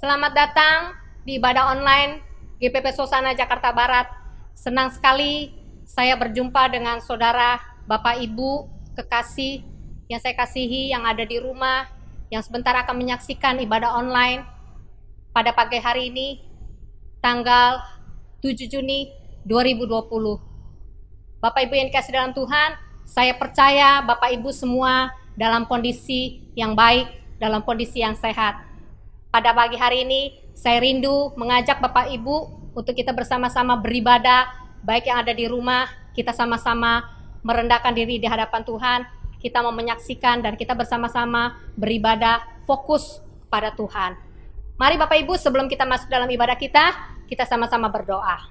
Selamat datang di ibadah online GPP Sosana Jakarta Barat. Senang sekali saya berjumpa dengan saudara, Bapak, Ibu, kekasih yang saya kasihi yang ada di rumah, yang sebentar akan menyaksikan ibadah online pada pagi hari ini, tanggal 7 Juni 2020. Bapak Ibu yang dikasihi dalam Tuhan, saya percaya Bapak Ibu semua dalam kondisi yang baik, dalam kondisi yang sehat. Pada pagi hari ini, saya rindu mengajak Bapak Ibu untuk kita bersama-sama beribadah, baik yang ada di rumah, kita sama-sama merendahkan diri di hadapan Tuhan, kita mau menyaksikan dan kita bersama-sama beribadah fokus pada Tuhan. Mari Bapak Ibu, sebelum kita masuk dalam ibadah kita sama-sama berdoa.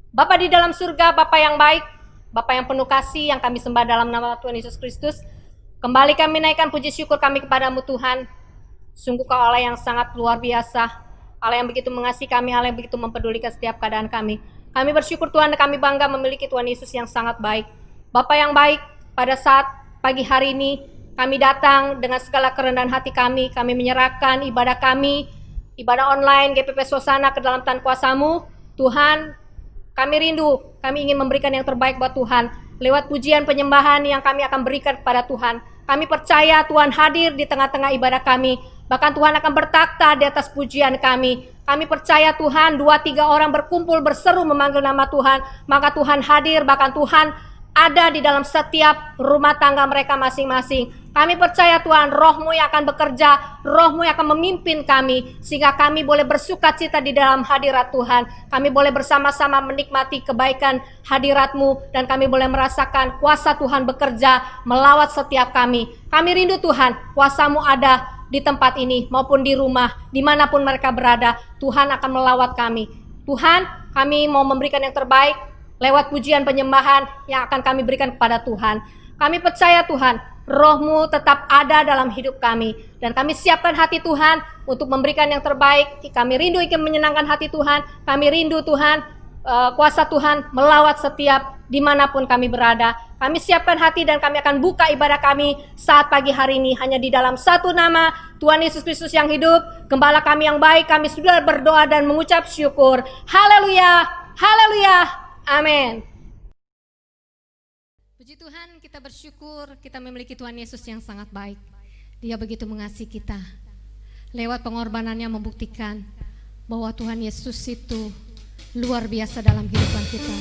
Bapa di dalam surga, Bapa yang baik, Bapa yang penuh kasih, yang kami sembah dalam nama Tuhan Yesus Kristus, kembali kami naikkan puji syukur kami kepadamu Tuhan. Sungguh Kau Allah yang sangat luar biasa, Allah yang begitu mengasihi kami, Allah yang begitu mempedulikan setiap keadaan kami. Kami bersyukur Tuhan dan kami bangga memiliki Tuhan Yesus yang sangat baik. Bapa yang baik, pada saat pagi hari ini kami datang dengan segala kerendahan hati kami menyerahkan ibadah kami, ibadah online GPP Sosana ke dalam tangan kuasa-Mu. Tuhan, kami rindu, kami ingin memberikan yang terbaik buat Tuhan. Lewat pujian penyembahan yang kami akan berikan kepada Tuhan, kami percaya Tuhan hadir di tengah-tengah ibadah kami. Bahkan Tuhan akan bertakhta di atas pujian kami. Kami percaya Tuhan, 2-3 orang berkumpul berseru memanggil nama Tuhan, maka Tuhan hadir, bahkan Tuhan ada di dalam setiap rumah tangga mereka masing-masing. Kami percaya Tuhan, Roh-Mu yang akan bekerja, Roh-Mu yang akan memimpin kami, sehingga kami boleh bersuka cita di dalam hadirat Tuhan. Kami boleh bersama-sama menikmati kebaikan hadirat-Mu, dan kami boleh merasakan kuasa Tuhan bekerja melawat setiap kami. Kami rindu Tuhan, kuasa-Mu ada di tempat ini maupun di rumah, dimanapun mereka berada. Tuhan akan melawat kami. Tuhan, kami mau memberikan yang terbaik lewat pujian penyembahan yang akan kami berikan kepada Tuhan. Kami percaya Tuhan, Roh-Mu tetap ada dalam hidup kami, dan kami siapkan hati Tuhan untuk memberikan yang terbaik. Kami rindu ingin menyenangkan hati Tuhan. Kami rindu Tuhan, kuasa Tuhan melawat setiap dimanapun kami berada. Kami siapkan hati dan kami akan buka ibadah kami saat pagi hari ini hanya di dalam satu nama, Tuhan Yesus Kristus yang hidup, Gembala kami yang baik. Kami sudah berdoa dan mengucap syukur. Haleluya, haleluya, amin. Puji Tuhan, kita bersyukur kita memiliki Tuhan Yesus yang sangat baik. Dia begitu mengasihi kita. Lewat pengorbanannya membuktikan bahwa Tuhan Yesus itu luar biasa dalam kehidupan kita.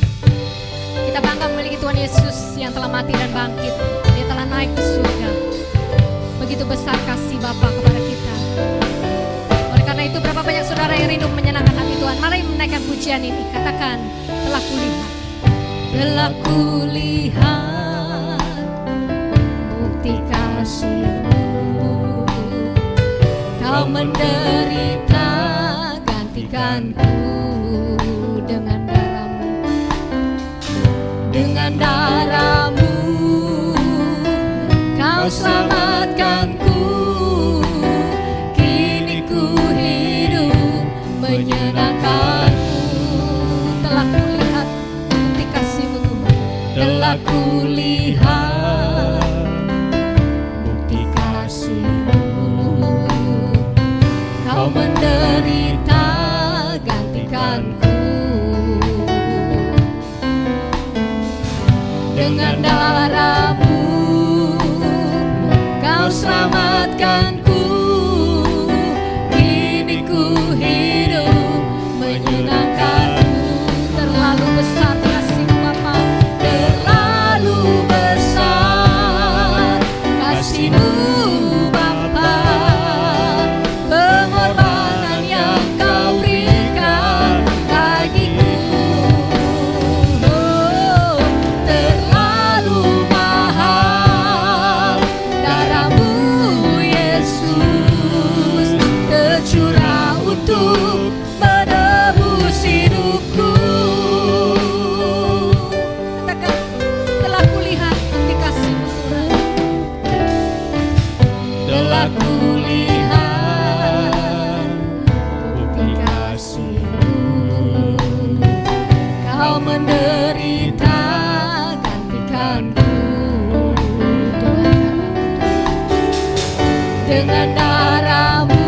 Kita bangga memiliki Tuhan Yesus yang telah mati dan bangkit. Dia telah naik ke surga. Begitu besar kasih Bapa kepada kita. Oleh karena itu, berapa banyak saudara yang rindu menyenangkan hati Tuhan. Mari menaikkan pujian ini. Katakan, telah kulihat. Telah kulihat bukti kasih-Mu. Kau menderita gantikanku dengan darah-Mu, Kau selamatkanku. Kini ku hidup menyenangkan-Mu. Telah kulihat bukti kasih-Mu Tuhan. Telah kulihat bukti kasih-Mu. Kau menderita gantikanku. Dengan darah-Mu Kau selamatkanku. Kini ku hidup menyenangkan-Mu. Terlalu besar kasih-Mu Bapa, terlalu besar kasih-Mu Bapa. Pengorbanan yang Kau berikan bagiku, terlalu mahal. Darah-Mu Yesus tercurah untuk menebus hidupku. Katakan, telah kulihat bukti kasih-Mu Tuhan. Telah kulihat bukti kasih-Mu. Kau menderita gantikanku. Dengan darah-Mu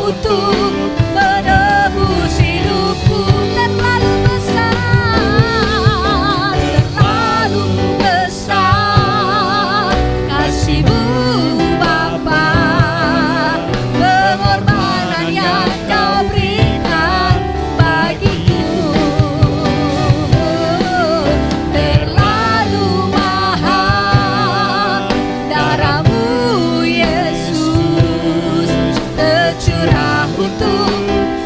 untuk menebus hidupku. Terlalu besar, terlalu besar kasih-Mu Bapa, pengorbanan yang Kau berikan bagiku. Terlalu mahal darah-Mu Yesus tercurah untuk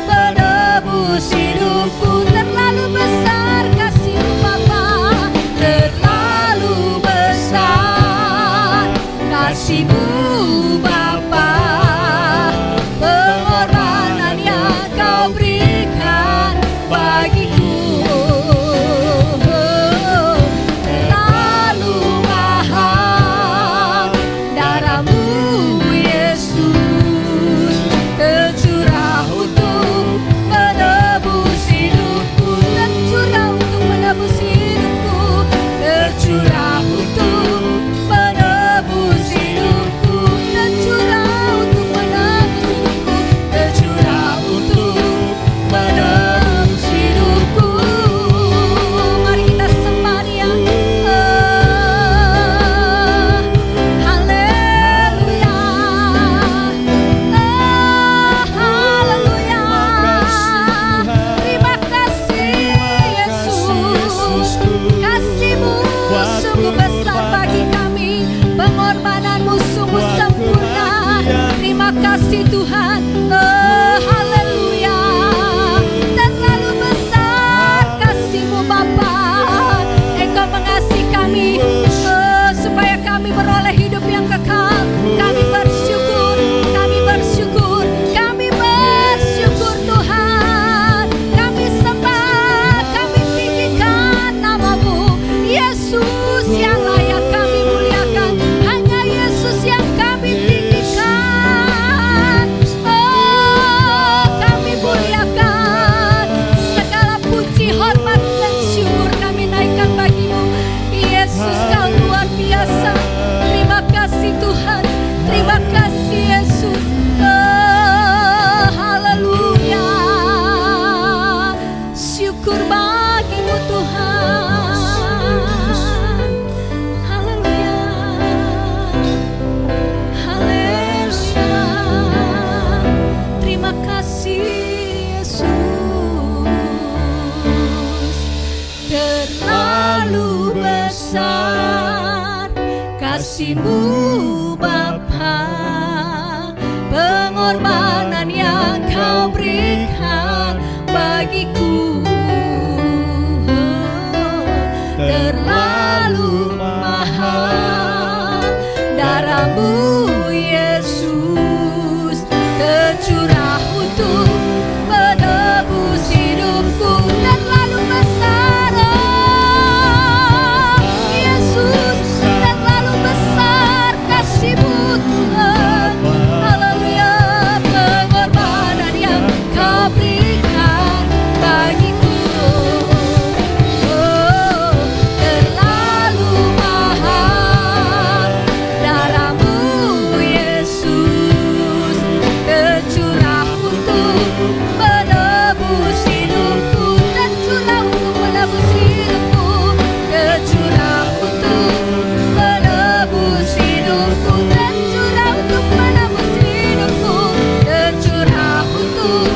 menebus hidupku. Terlalu besar kasih-Mu Bapa, terlalu besar kasih-Mu Bapa, pengorbanan yang Kau berikan bagiku. Terlalu mahal darah-Mu Yesus tercurah untuk menebus hidupku. Tercurah untuk menebus hidupku. Tercurah untuk menebus hidupku. Tercurah untuk menebus hidupku. Tercurah untuk menebus hidupku. Mari kita sembah Dia. Haleluya. Haleluya. Terima kasih Yesus. Kasih-Mu sungguh besar bagi kami. Pengorbanan-Mu sungguh sempurna. Terima kasih Tuhan. Haleluya. Terlalu besar kasih-Mu Bapa. Engkau mengasihi kami supaya kami beroleh hidup yang kekal. Kami bersyukur, kami bersyukur, kami bersyukur Tuhan. Kami sembah, kami tinggikan nama-Mu Yesus yang layak kami muliakan. Hanya Yesus yang kami tinggikan. Kami muliakan. Segala puji, hormat dan syukur kami naikkan bagi-Mu Yesus. Kau luar biasa. Terima kasih Tuhan. Terima kasih Yesus. Haleluya. Syukur bagi-Mu Tuhan. Haleluya. Haleluya. Terima kasih Yesus. Terlalu besar kasih-Mu Bapa, pengorbanan yang Kau berikan bagiku. Terlalu mahal darah-Mu Yesus tercurah untuk menebus hidupku. Terlalu besar Yesus, terlalu besar kasih-Mu Tuhan. Haleluya. Pengorbanan yang Kau berikan bagiku. Terlalu mahal darah-Mu Yesus tercurah untuk menebus hidupku. Tercurah untuk menebus hidupku. Tercurah untuk menebus hidupku. Tercurah untuk menebus hidupku. Tercurah untuk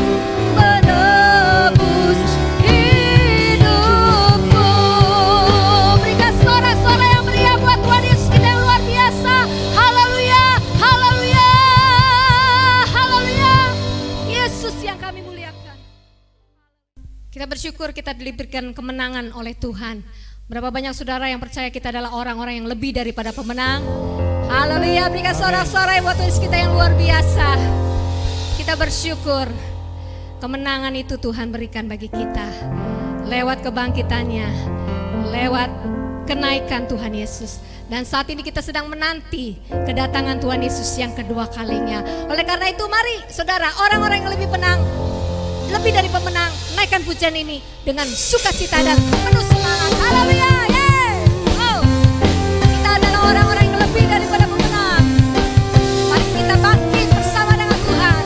menebus hidupku. Berikan suara-suara yang meriah buat Tuhan Yesus kita yang luar biasa. Haleluya. Haleluya. Haleluya. Yesus yang kami muliakan. Kita bersyukur kita diberikan kemenangan oleh Tuhan. Berapa banyak saudara yang percaya kita adalah orang-orang yang lebih daripada pemenang. Haleluya. Berikan suara-suara buat Tuhan Yesus kita yang luar biasa. Kita bersyukur kemenangan itu Tuhan berikan bagi kita lewat kebangkitannya, lewat kenaikan Tuhan Yesus. Dan saat ini kita sedang menanti kedatangan Tuhan Yesus yang kedua kalinya. Oleh karena itu mari saudara, orang-orang yang lebih lebih dari pemenang, naikkan pujian ini dengan sukacita dan penuh semangat. Haleluya. Oh, kita adalah orang-orang yang lebih daripada pemenang. Mari kita bangkit bersama dengan Tuhan.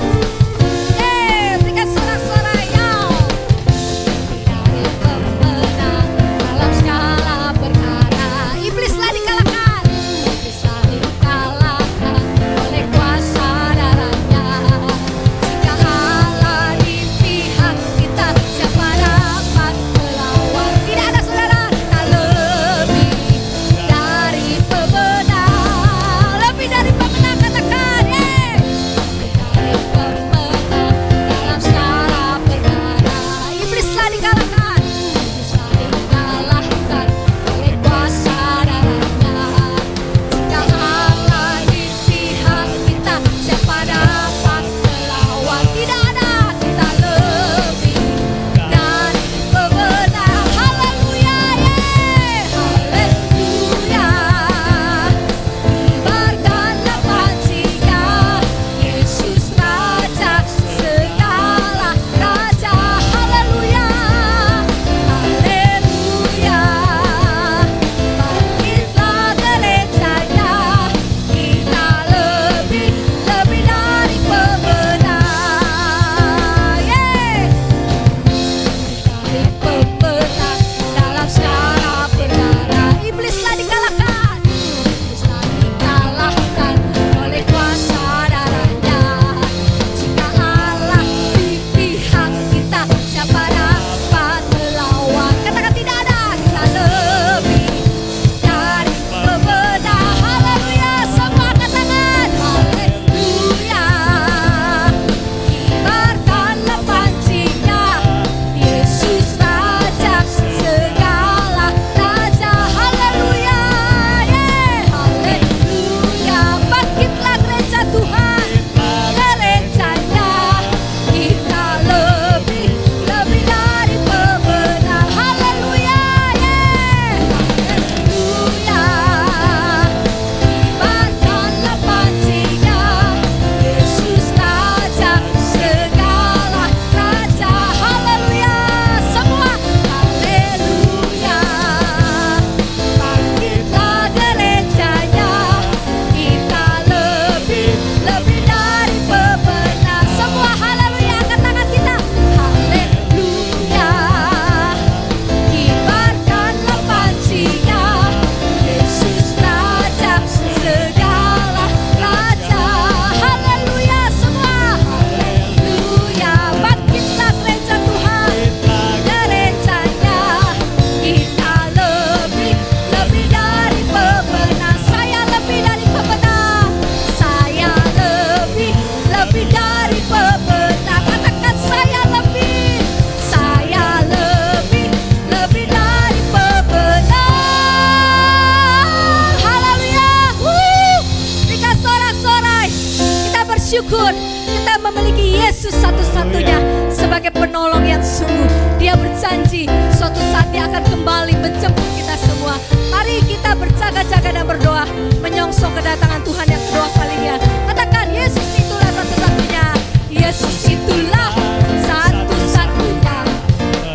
satu-satunya sebagai penolong yang sungguh. Dia berjanji suatu saat Dia akan kembali menjemput kita semua. Mari kita berjaga-jaga dan berdoa menyongsong kedatangan Tuhan yang kedua kalinya. Katakan, Yesus itulah satu-satunya. Yesus itulah satu-satunya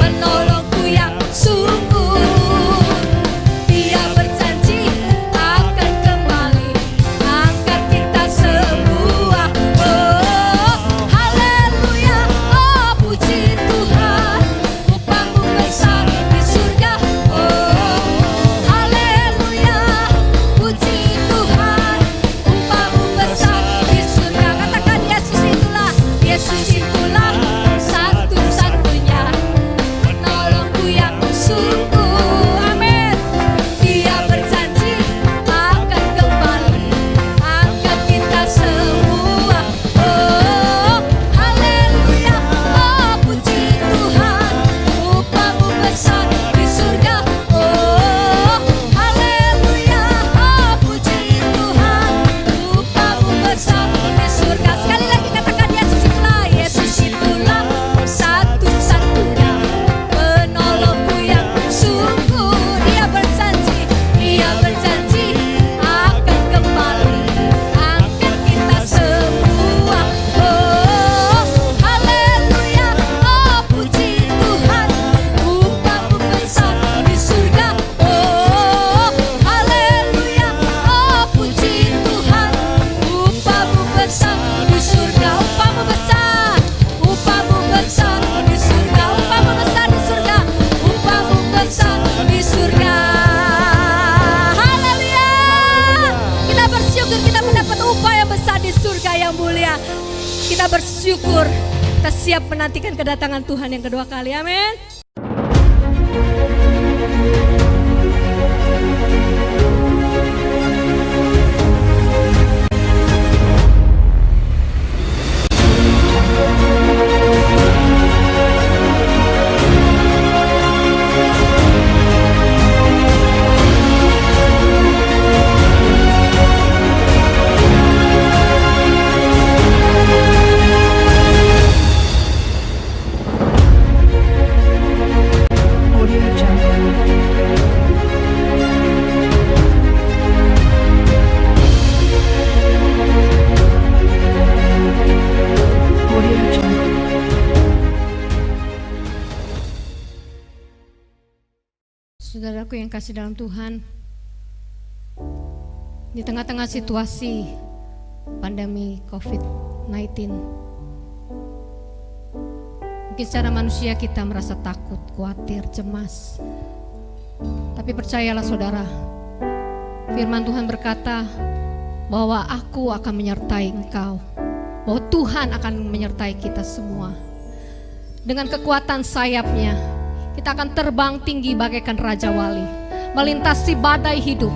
penolongku yang sungguh. Dia berjanji akan kembali angkat kita semua. Oh, haleluya, oh puji Tuhan, upahmu besar di surga. Oh, haleluya, puji Tuhan, upahmu besar di surga. Katakan, Yesus itulah satu-satunya penolongku yang sungguh. Amin. Dia berjanji akan kembali angkat kita semua. Oh, haleluya, oh puji Tuhan, upahmu besar di surga. Oh, haleluya, oh puji Tuhan, upahmu besar di surga. Sekali lagi katakan, Yesus itulah satu-satunya penolongku yang sungguh. Dia berjanji akan kembali angkat kita semua. Oh, haleluya, oh puji Tuhan, upahmu besar di surga. Oh, haleluya, oh puji Tuhan, upahmu besar di surga. Upahmu besar di surga. Upahmu besar di surga. Upahmu besar di surga. Haleluya. Kita bersyukur kita mendapat upah yang besar di surga yang mulia. Kita bersyukur kita siap menantikan kedatangan Tuhan yang kedua kali. Amin. Saudaraku yang kasih dalam Tuhan, di tengah-tengah situasi pandemi COVID-19, mungkin secara manusia kita merasa takut, khawatir, cemas. Tapi percayalah saudara, firman Tuhan berkata bahwa aku akan menyertai engkau, bahwa Tuhan akan menyertai kita semua. Dengan kekuatan sayapnya, kita akan terbang tinggi bagaikan Raja Wali, melintasi badai hidup,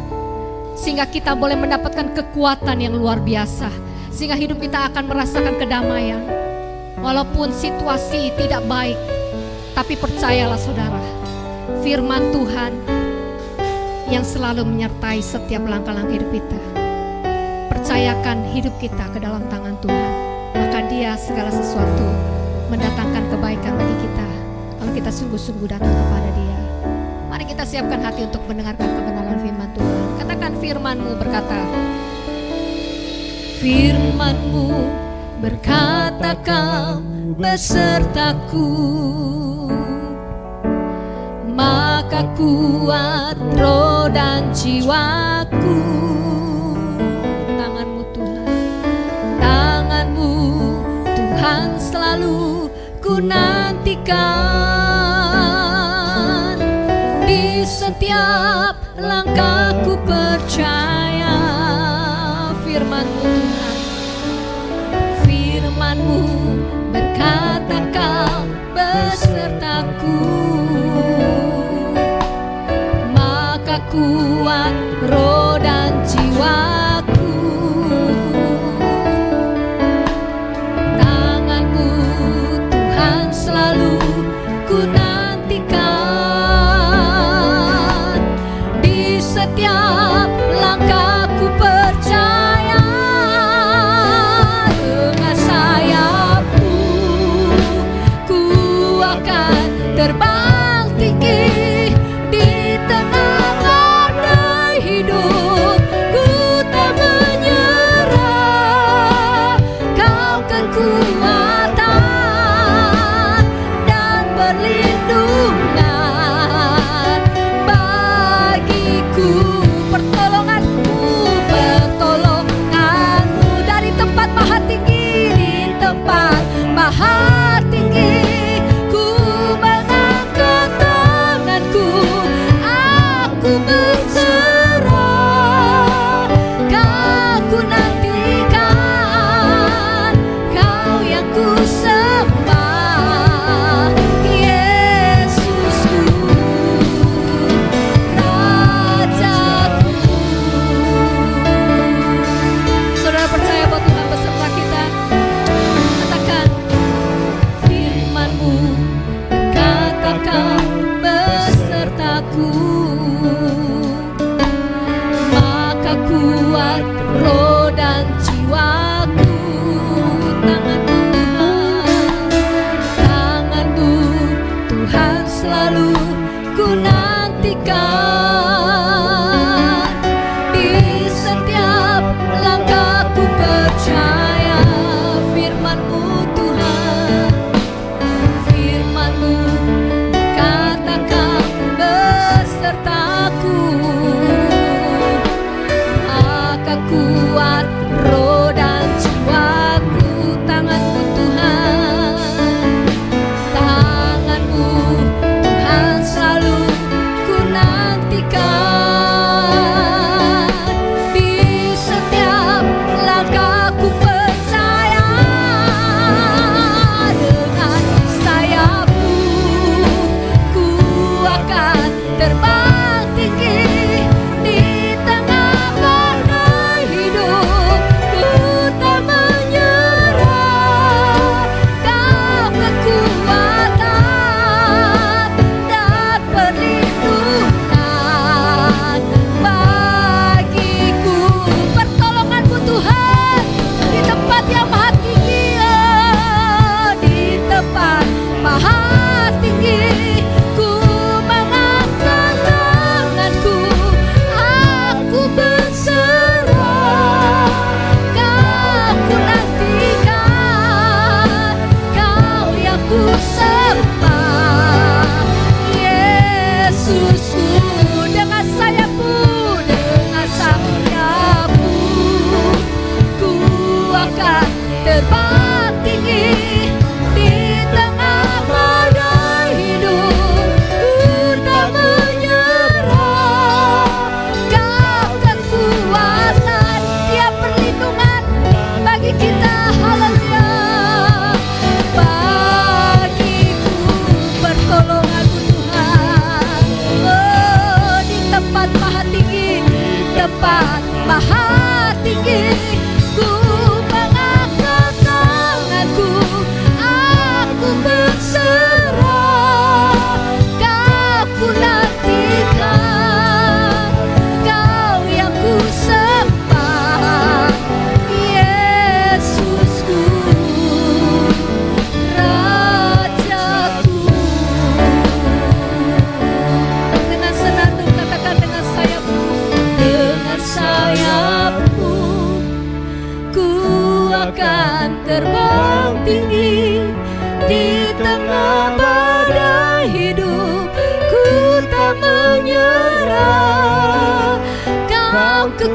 sehingga kita boleh mendapatkan kekuatan yang luar biasa, sehingga hidup kita akan merasakan kedamaian. Walaupun situasi tidak baik, tapi percayalah saudara, firman Tuhan yang selalu menyertai setiap langkah-langkah hidup kita. Percayakan hidup kita ke dalam tangan Tuhan, maka Dia segala sesuatu mendatangkan kebaikan bagi kita kalau kita sungguh-sungguh datang kepada Dia. Mari kita siapkan hati untuk mendengarkan kebenaran firman Tuhan. Katakan, firman-Mu berkata, firman-Mu berkata kau besertaku, maka kuat roh dan jiwaku. Tangan-Mu Tuhan, tangan-Mu Tuhan selalu ku nantikan. Di setiap langkahku percaya firman-Mu Tuhan, firman-Mu berkata kau besertaku, maka kuat roh dan jiwaku. Tangan-Mu Tuhan selalu ku nantikan. Di setiap langkahku percaya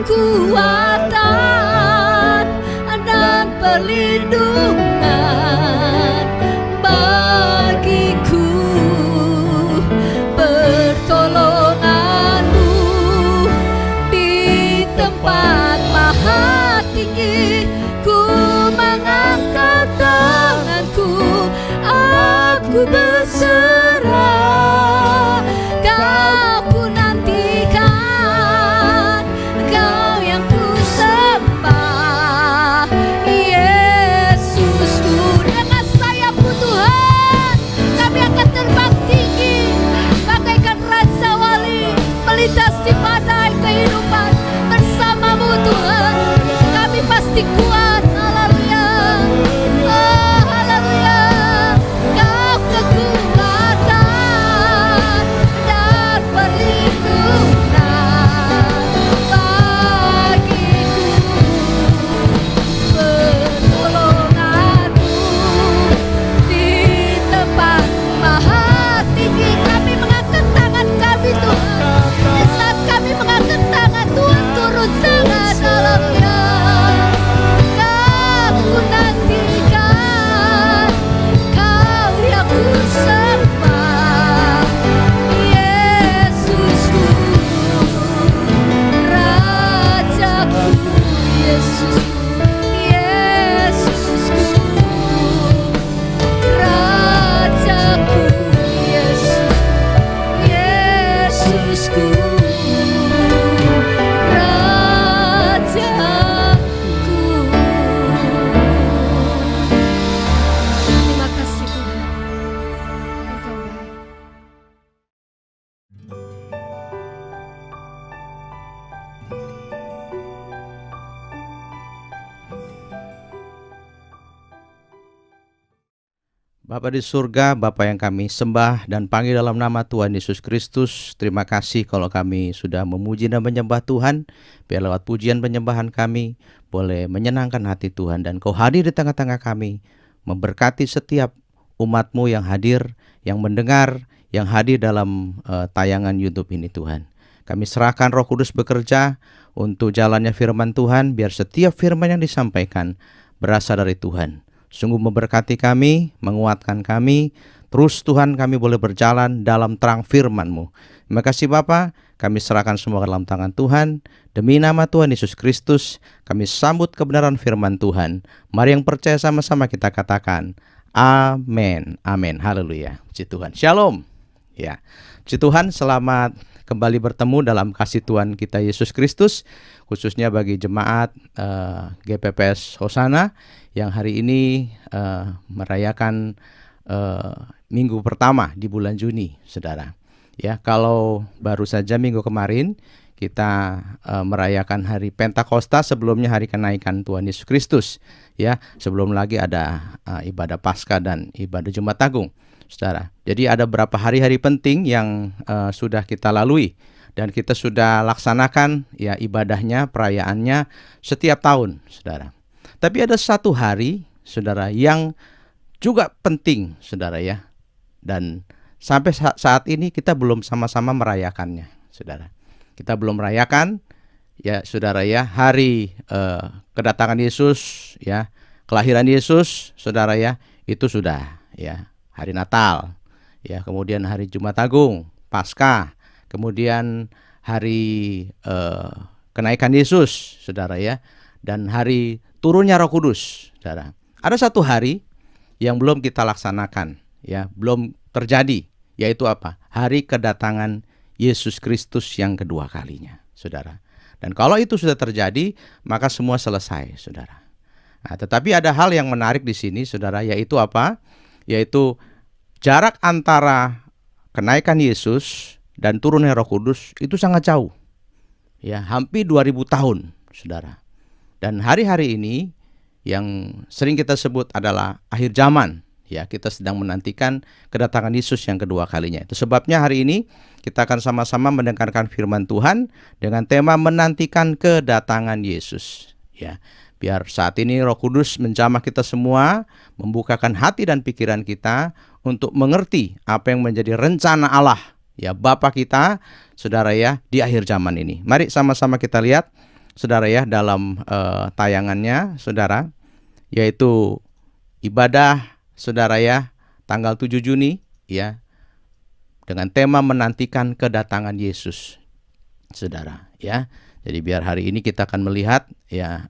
kekuatan dan perlindungan bagiku, pertolonganmu di tempat maha tinggi. Ku mengangkat tanganku, aku berserah. Kau ku nantikan, Kau yang ku sembah, Yesusku. Dengan sayapmu Tuhan, kami akan terbang tinggi bagaikan Raja Wali, melintasi badai kehidupan bersamamu Tuhan. Kami pasti kuat. Haleluya. Oh, haleluya. Kau kekuatan dan perlindungan bagiku, pertolonganmu di tempat maha tinggi. Kami mengangkat tangan kami Tuhan. Di saat kami mengangkat tangan, Tuhan turun tangan. Haleluya. Aku nantikan, Kau yang ku sembah, Yesusku, Rajaku, Yesusku, Yesusku, Rajaku, Yesus, Yesusku, Rajaku. Terima kasih Tuhan, Engkau baik. Bapa di surga, Bapa yang kami sembah dan panggil dalam nama Tuhan Yesus Kristus, terima kasih kalau kami sudah memuji dan menyembah Tuhan. Biar lewat pujian penyembahan kami boleh menyenangkan hati Tuhan, dan Kau hadir di tengah-tengah kami, memberkati setiap umat-Mu yang hadir, yang mendengar, yang hadir dalam tayangan YouTube ini Tuhan. Kami serahkan Roh Kudus bekerja untuk jalannya firman Tuhan, biar setiap firman yang disampaikan berasal dari Tuhan. Sungguh memberkati kami, menguatkan kami. Terus Tuhan, kami boleh berjalan dalam terang firman-Mu. Terima kasih Bapa, kami serahkan semua ke dalam tangan Tuhan. Demi nama Tuhan Yesus Kristus, kami sambut kebenaran firman Tuhan. Mari yang percaya sama-sama kita katakan, amin, amin, haleluya. Puji Tuhan, shalom. Ya, puji Tuhan, selamat kembali bertemu dalam kasih Tuhan kita Yesus Kristus, khususnya bagi jemaat GPPS Hosana yang hari ini merayakan minggu pertama di bulan Juni, saudara. Ya, kalau baru saja minggu kemarin kita merayakan hari Pentakosta, sebelumnya hari kenaikan Tuhan Yesus Kristus. Ya, sebelum lagi ada ibadah Paskah dan ibadah Jumat Agung, saudara. Jadi ada beberapa hari-hari penting yang sudah kita lalui dan kita sudah laksanakan ya ibadahnya, perayaannya setiap tahun, saudara. Tapi ada satu hari, saudara, yang juga penting, saudara ya. Dan sampai saat ini kita belum sama-sama merayakannya, saudara. Kita belum merayakan, ya, saudara ya, hari kedatangan Yesus, ya, kelahiran Yesus, saudara ya, itu sudah, ya, hari Natal, ya, kemudian hari Jumat Agung, Paskah, kemudian hari kenaikan Yesus, saudara ya, dan hari turunnya Roh Kudus, saudara. Ada satu hari yang belum kita laksanakan, ya, belum terjadi, yaitu apa? Hari kedatangan Yesus Kristus yang kedua kalinya, saudara. Dan kalau itu sudah terjadi, maka semua selesai, saudara. Nah, tetapi ada hal yang menarik di sini, saudara, yaitu apa? Yaitu jarak antara kenaikan Yesus dan turunnya Roh Kudus itu sangat jauh, ya, hampir 2000 tahun, saudara. Dan hari-hari ini yang sering kita sebut adalah akhir zaman, ya, kita sedang menantikan kedatangan Yesus yang kedua kalinya. Itu sebabnya hari ini kita akan sama-sama mendengarkan firman Tuhan dengan tema menantikan kedatangan Yesus, ya. Biar saat ini Roh Kudus menjamah kita semua, membukakan hati dan pikiran kita untuk mengerti apa yang menjadi rencana Allah, ya, Bapa kita, saudara ya, di akhir zaman ini. Mari sama-sama kita lihat saudara ya, dalam tayangannya saudara, yaitu ibadah saudara ya tanggal 7 Juni ya, dengan tema menantikan kedatangan Yesus saudara ya. Jadi biar hari ini kita akan melihat ya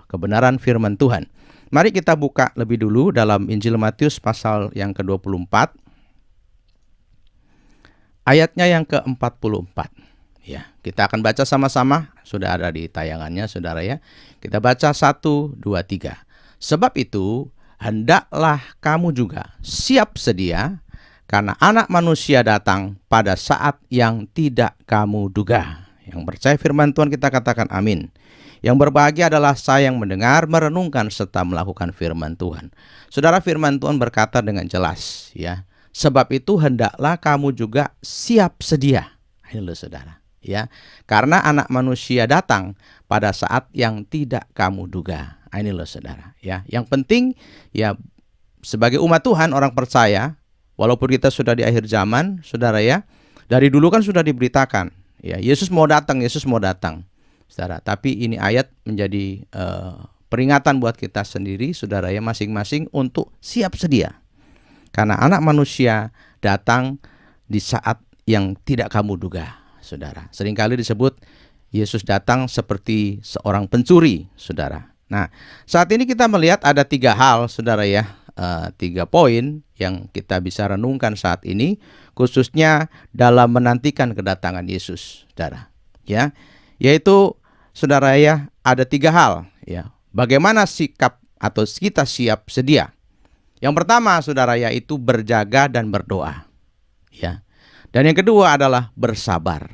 kebenaran firman Tuhan. Mari kita buka lebih dulu dalam Injil Matius pasal yang ke-24 ayatnya yang ke-44 ya. Kita akan baca sama-sama, sudah ada di tayangannya saudara ya. Kita baca 1, 2, 3. Sebab itu hendaklah kamu juga siap sedia, karena Anak Manusia datang pada saat yang tidak kamu duga. Yang percaya firman Tuhan kita katakan amin. Yang berbahagia adalah saya yang mendengar, merenungkan, serta melakukan firman Tuhan. Saudara, firman Tuhan berkata dengan jelas ya. Sebab itu hendaklah kamu juga siap sedia. Ini loh saudara ya. Karena Anak Manusia datang pada saat yang tidak kamu duga. Ini loh saudara ya. Yang penting ya, sebagai umat Tuhan, orang percaya, walaupun kita sudah di akhir zaman saudara ya, dari dulu kan sudah diberitakan ya, Yesus mau datang, Yesus mau datang saudara. Tapi ini ayat menjadi peringatan buat kita sendiri saudara ya, masing-masing untuk siap sedia. Karena Anak Manusia datang di saat yang tidak kamu duga saudara. Seringkali disebut Yesus datang seperti seorang pencuri saudara. Nah, saat ini kita melihat ada 3 hal saudara ya, 3 poin yang kita bisa renungkan saat ini, khususnya dalam menantikan kedatangan Yesus saudara ya. Yaitu saudara ya, ada 3 hal ya. Bagaimana sikap atau kita siap sedia? Yang pertama saudara yaitu berjaga dan berdoa ya. Dan yang kedua adalah bersabar.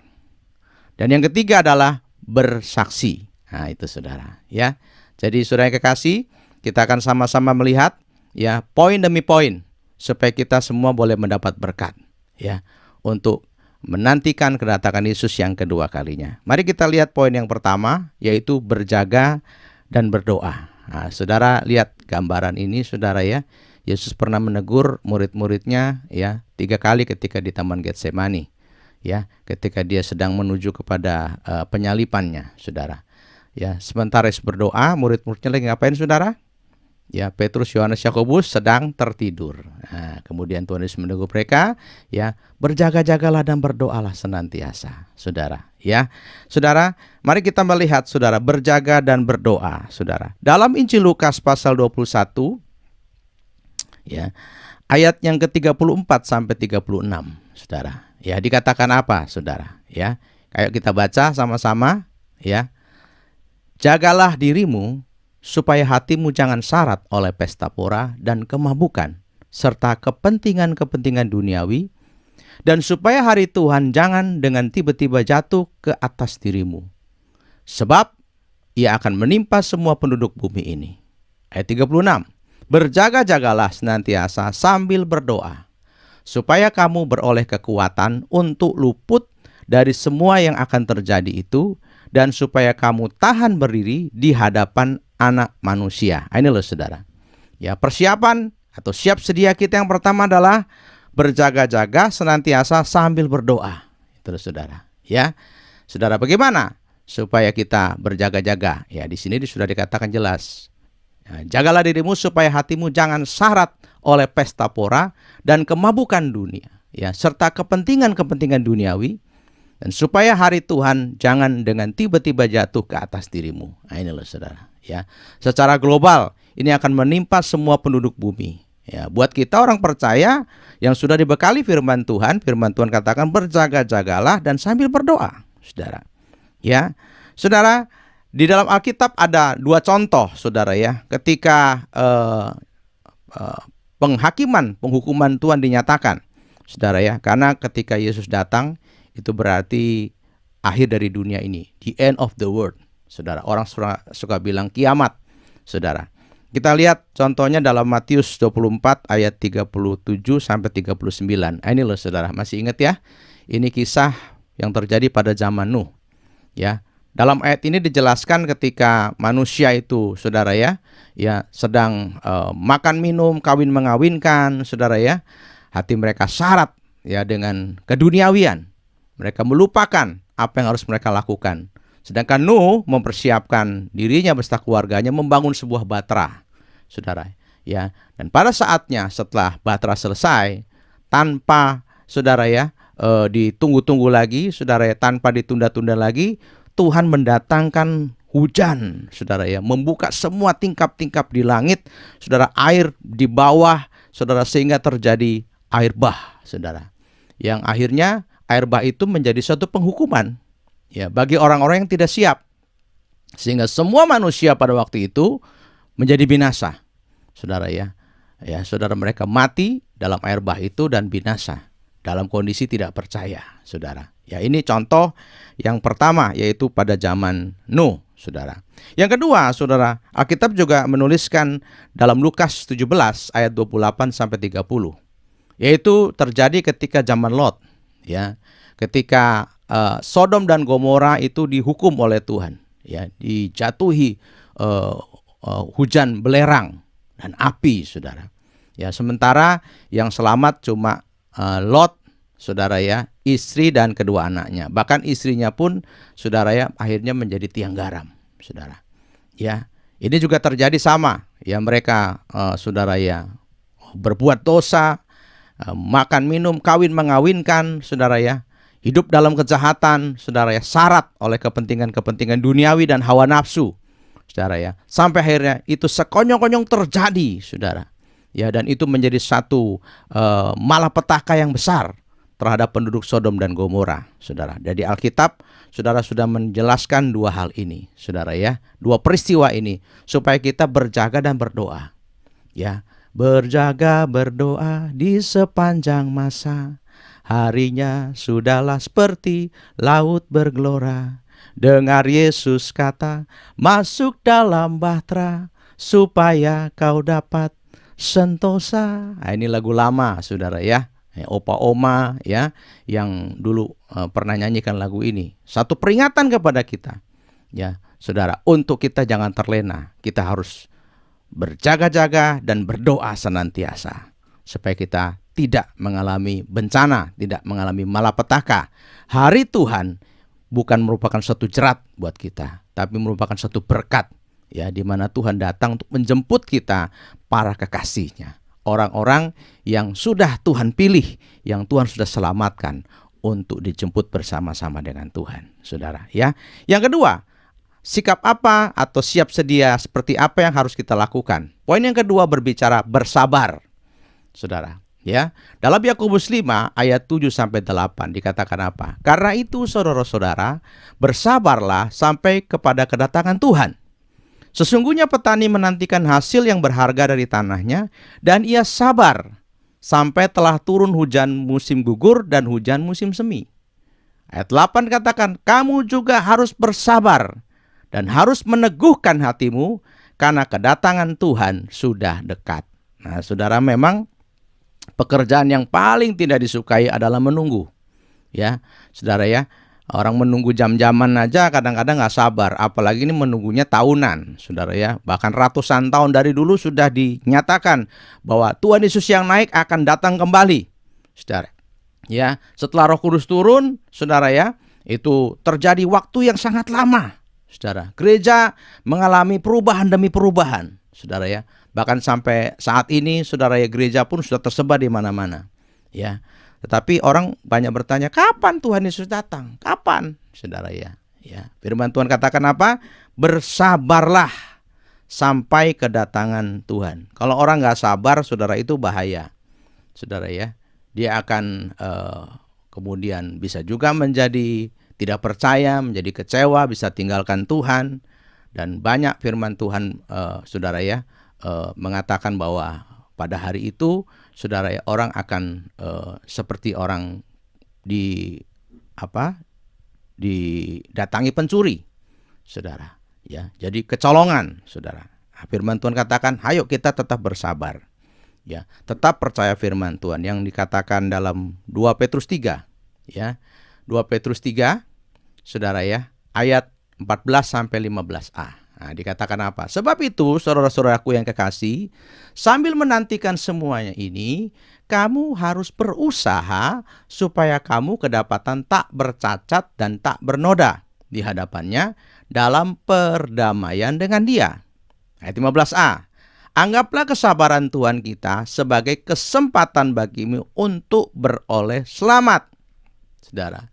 Dan yang ketiga adalah bersaksi. Nah, itu saudara ya. Jadi saudara yang kekasih, kita akan sama-sama melihat ya, poin demi poin, supaya kita semua boleh mendapat berkat ya, untuk menantikan kedatangan Yesus yang kedua kalinya. Mari kita lihat poin yang pertama, yaitu berjaga dan berdoa. Nah, saudara lihat gambaran ini saudara ya. Yesus pernah menegur murid-muridnya ya 3 kali ketika di Taman Getsemani ya, ketika dia sedang menuju kepada penyalipannya saudara ya. Sementara Yesus berdoa, murid-muridnya lagi ngapain saudara? Ya, Petrus, Yohanes, Yakobus sedang tertidur. Nah, kemudian Tuhan Yesus menegur mereka, ya, berjaga-jagalah dan berdoalah senantiasa, saudara. Ya, saudara, mari kita melihat, saudara, berjaga dan berdoa, saudara. Dalam Injil Lukas pasal 21, ya, ayat yang ke-34 sampai 36, saudara. Ya, dikatakan apa, saudara? Ya, ayo kita baca sama-sama, ya. Jagalah dirimu, supaya hatimu jangan syarat oleh pesta pora dan kemabukan, serta kepentingan-kepentingan duniawi, dan supaya hari Tuhan jangan dengan tiba-tiba jatuh ke atas dirimu, sebab ia akan menimpa semua penduduk bumi ini. Ayat 36, berjaga-jagalah senantiasa sambil berdoa, supaya kamu beroleh kekuatan untuk luput dari semua yang akan terjadi itu, dan supaya kamu tahan berdiri di hadapan Anak Manusia. Ini loh saudara. Ya, persiapan atau siap sedia kita yang pertama adalah berjaga-jaga senantiasa sambil berdoa. Itu loh saudara. Ya. Saudara, bagaimana supaya kita berjaga-jaga? Ya, di sini sudah dikatakan jelas. Ya, jagalah dirimu supaya hatimu jangan syarat oleh pesta pora dan kemabukan dunia, ya, serta kepentingan-kepentingan duniawi, dan supaya hari Tuhan jangan dengan tiba-tiba jatuh ke atas dirimu. Nah, ini loh saudara. Ya, secara global ini akan menimpa semua penduduk bumi. Ya, buat kita orang percaya yang sudah dibekali firman Tuhan katakan berjaga-jagalah dan sambil berdoa, saudara. Ya, saudara, di dalam Alkitab ada 2 contoh, saudara ya, ketika penghukuman Tuhan dinyatakan, saudara ya, karena ketika Yesus datang itu berarti akhir dari dunia ini, the end of the world. Saudara, orang suka bilang kiamat, saudara. Kita lihat contohnya dalam Matius 24 ayat 37 sampai 39. Ini loh saudara, masih ingat ya? Ini kisah yang terjadi pada zaman Nuh. Ya, dalam ayat ini dijelaskan ketika manusia itu, saudara ya, sedang makan minum, kawin mengawinkan, saudara ya. Hati mereka syarat ya dengan keduniawian. Mereka melupakan apa yang harus mereka lakukan. Sedangkan Nuh mempersiapkan dirinya beserta keluarganya membangun sebuah batra, saudara. Ya, dan pada saatnya setelah batra selesai, tanpa saudara ya ditunggu-tunggu lagi, saudara ya, tanpa ditunda-tunda lagi, Tuhan mendatangkan hujan, saudara ya, membuka semua tingkap-tingkap di langit, saudara, air di bawah, saudara, sehingga terjadi air bah, saudara. Yang akhirnya air bah itu menjadi suatu penghukuman ya bagi orang-orang yang tidak siap, sehingga semua manusia pada waktu itu menjadi binasa, saudara ya. Ya, saudara, mereka mati dalam air bah itu dan binasa dalam kondisi tidak percaya, saudara. Ya, ini contoh yang pertama, yaitu pada zaman Nuh, saudara. Yang kedua, saudara, Alkitab juga menuliskan dalam Lukas 17 ayat 28 sampai 30, yaitu terjadi ketika zaman Lot, ya. Ketika Sodom dan Gomora itu dihukum oleh Tuhan, ya, dijatuhi hujan belerang dan api, saudara. Ya, sementara yang selamat cuma Lot, saudara ya, istri dan kedua anaknya. Bahkan istrinya pun, saudara ya, akhirnya menjadi tiang garam, saudara. Ya, ini juga terjadi sama. Ya, mereka saudara ya, berbuat dosa, makan minum, kawin mengawinkan, saudara ya, hidup dalam kejahatan, saudara ya, syarat oleh kepentingan-kepentingan duniawi dan hawa nafsu, saudara ya, sampai akhirnya itu sekonyong-konyong terjadi, saudara ya, dan itu menjadi satu malapetaka yang besar terhadap penduduk Sodom dan Gomora, saudara. Jadi Alkitab, saudara, sudah menjelaskan dua hal ini, saudara ya, dua peristiwa ini, supaya kita berjaga dan berdoa, ya. Berjaga berdoa di sepanjang masa, harinya sudahlah seperti laut bergelora. Dengar Yesus kata, masuk dalam bahtera, supaya kau dapat sentosa. Nah, ini lagu lama, saudara ya. Opa oma ya, yang dulu pernah nyanyikan lagu ini. Satu peringatan kepada kita, ya saudara, untuk kita jangan terlena. Kita harus berjaga-jaga dan berdoa senantiasa, supaya kita tidak mengalami bencana, tidak mengalami malapetaka. Hari Tuhan bukan merupakan suatu jerat buat kita, tapi merupakan suatu berkat, ya, di mana Tuhan datang untuk menjemput kita, para kekasihnya, orang-orang yang sudah Tuhan pilih, yang Tuhan sudah selamatkan untuk dijemput bersama-sama dengan Tuhan, saudara ya. Yang kedua, sikap apa atau siap sedia seperti apa yang harus kita lakukan? Poin yang kedua berbicara bersabar, saudara. Ya, dalam Yakobus 5 ayat 7 sampai 8 dikatakan apa? Karena itu saudara-saudara, bersabarlah sampai kepada kedatangan Tuhan. Sesungguhnya petani menantikan hasil yang berharga dari tanahnya, dan ia sabar sampai telah turun hujan musim gugur dan hujan musim semi. Ayat 8 katakan, kamu juga harus bersabar dan harus meneguhkan hatimu, karena kedatangan Tuhan sudah dekat. Nah, saudara, memang pekerjaan yang paling tidak disukai adalah menunggu. Ya, saudara ya, orang menunggu jam-jaman aja kadang-kadang nggak sabar, apalagi ini menunggunya tahunan, saudara ya. Bahkan ratusan tahun dari dulu sudah dinyatakan bahwa Tuhan Yesus yang naik akan datang kembali, saudara. Ya, setelah Roh Kudus turun, saudara ya, itu terjadi waktu yang sangat lama. Saudara, gereja mengalami perubahan demi perubahan, saudara ya. Bahkan sampai saat ini, saudara ya, gereja pun sudah tersebar di mana-mana, ya. Tetapi orang banyak bertanya, kapan Tuhan Yesus datang? Kapan, saudara ya? Ya, firman Tuhan katakan apa? Bersabarlah sampai kedatangan Tuhan. Kalau orang nggak sabar, saudara, itu bahaya, saudara ya. Dia akan kemudian bisa juga menjadi tidak percaya, menjadi kecewa, bisa tinggalkan Tuhan. Dan banyak firman Tuhan, saudara ya, mengatakan bahwa pada hari itu, saudara ya, orang akan seperti orang didatangi pencuri, saudara ya. Jadi kecolongan, saudara. Firman Tuhan katakan, ayo kita tetap bersabar, ya, tetap percaya firman Tuhan yang dikatakan dalam 2 Petrus 3, ya. 2 Petrus 3, saudara ya, ayat 14 sampai 15a. Nah, dikatakan apa? Sebab itu, saudara-saudaraku yang kekasih, sambil menantikan semuanya ini, kamu harus berusaha supaya kamu kedapatan tak bercacat dan tak bernoda di hadapannya dalam perdamaian dengan Dia. Ayat 15a. Anggaplah kesabaran Tuhan kita sebagai kesempatan bagimu untuk beroleh selamat. Saudara.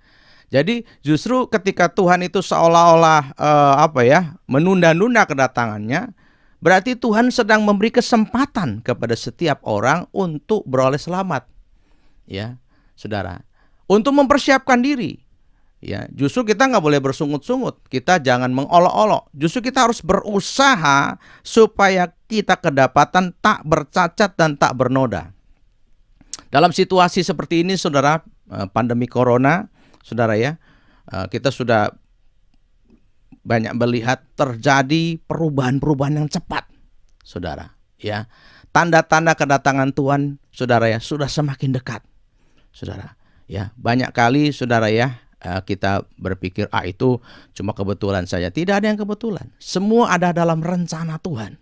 Jadi justru ketika Tuhan itu seolah-olah menunda-nunda kedatangannya, berarti Tuhan sedang memberi kesempatan kepada setiap orang untuk beroleh selamat. Ya, Saudara. Untuk mempersiapkan diri. Ya, justru kita nggak boleh bersungut-sungut, kita jangan mengolok-olok. Justru kita harus berusaha supaya kita kedapatan tak bercacat dan tak bernoda. Dalam situasi seperti ini, saudara, pandemi corona, saudara ya, kita sudah banyak melihat terjadi perubahan-perubahan yang cepat, saudara. Ya, tanda-tanda kedatangan Tuhan, saudara ya, sudah semakin dekat, saudara. Ya, banyak kali, saudara ya. Kita berpikir itu cuma kebetulan saja. Tidak ada yang kebetulan. Semua ada dalam rencana Tuhan.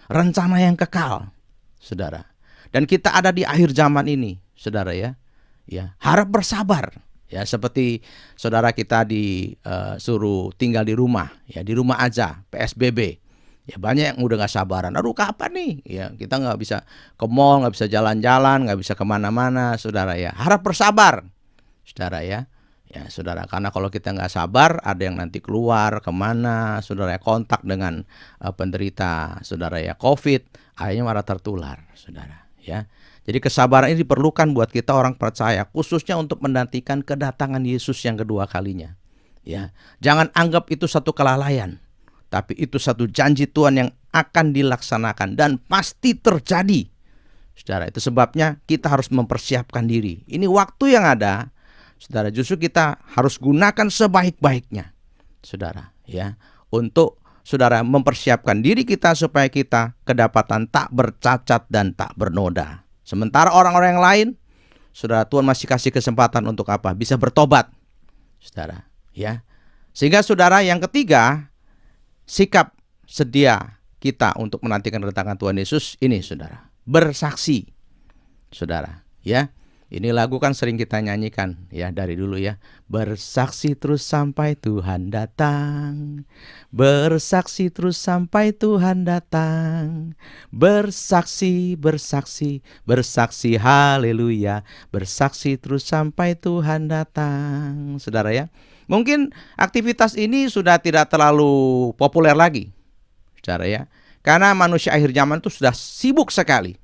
Rencana yang kekal, saudara. Dan kita ada di akhir zaman ini, saudara ya. Ya, harap bersabar. Ya, seperti saudara kita disuruh tinggal di rumah, ya di rumah aja, PSBB. Ya, banyak yang udah gak sabaran. Aduh, kapan nih? Ya, kita nggak bisa ke mall, nggak bisa jalan-jalan, nggak bisa kemana-mana, saudara ya. Harap bersabar, saudara ya. Ya, saudara, karena kalau kita nggak sabar, ada yang nanti keluar kemana, saudara ya, kontak dengan penderita, saudara ya, COVID, akhirnya malah tertular, saudara ya. Jadi kesabaran ini diperlukan buat kita orang percaya, khususnya untuk menantikan kedatangan Yesus yang kedua kalinya. Ya, jangan anggap itu satu kelalaian, tapi itu satu janji Tuhan yang akan dilaksanakan dan pasti terjadi. Saudara, itu sebabnya kita harus mempersiapkan diri. Ini waktu yang ada. Saudara, justru kita harus gunakan sebaik-baiknya, saudara, ya, untuk saudara mempersiapkan diri kita supaya kita kedapatan tak bercacat dan tak bernoda. Sementara orang-orang yang lain, saudara, Tuhan masih kasih kesempatan untuk apa? Bisa bertobat, saudara, ya. Sehingga saudara, yang ketiga, sikap sedia kita untuk menantikan kedatangan Tuhan Yesus ini, saudara, bersaksi, saudara, ya. Ini lagu kan sering kita nyanyikan ya dari dulu ya. Bersaksi terus sampai Tuhan datang. Bersaksi terus sampai Tuhan datang. Bersaksi, bersaksi, bersaksi haleluya. Bersaksi terus sampai Tuhan datang. Saudara ya, mungkin aktivitas ini sudah tidak terlalu populer lagi, saudara ya. Karena manusia akhir zaman itu sudah sibuk sekali.